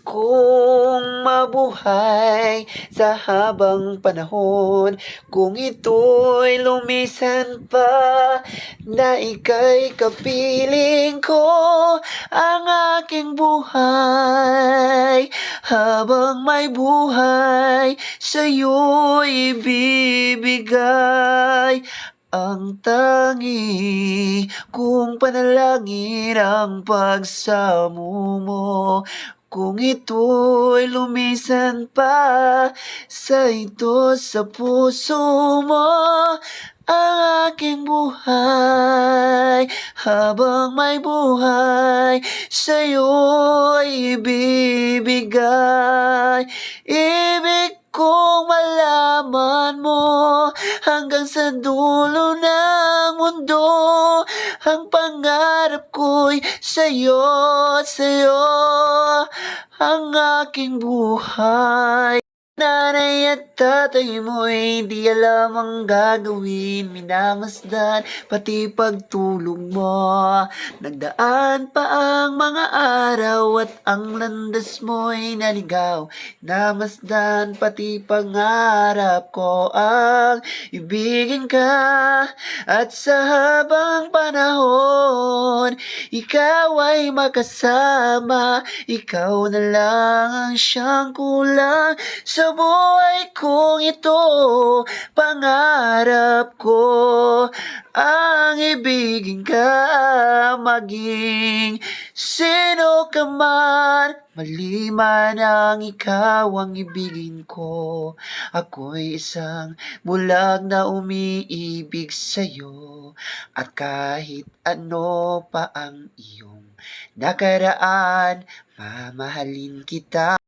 kong mabuhay sa habang panahon. Kung ito'y lumisan pa, na ika'y kapiling ko ang aking buhay. Habang may buhay, sa'yo'y ibibigay ang tangi kung panalangin ang pagsamo mo. Kung ito'y lumisan pa, sa puso mo ang aking buhay. Habang may buhay, sa'yo'y ibibigay. Ibig kong malaman mo hanggang sa dulo ng mundo. Ang pangarap ko'y sa'yo, sa'yo ang aking buhay. Nanay at tatay mo'y di alam ang gagawin. Minamasdan pati pagtulog mo. Nagdaan pa ang mga araw at ang landas mo'y naligaw. Namasdan pati pangarap ko ang ibigin ka. At sa habang panahon, ikaw ay makasama. Ikaw na lang ang siyang kulang sa buhay kong ito. Pangarap ko ang ibigin ka, maging sino ka man. Mali man ang ikaw ang ibigin ko. Ako'y isang bulag na umiibig sa'yo. At kahit ano pa ang iyong nakaraan, mamahalin kita.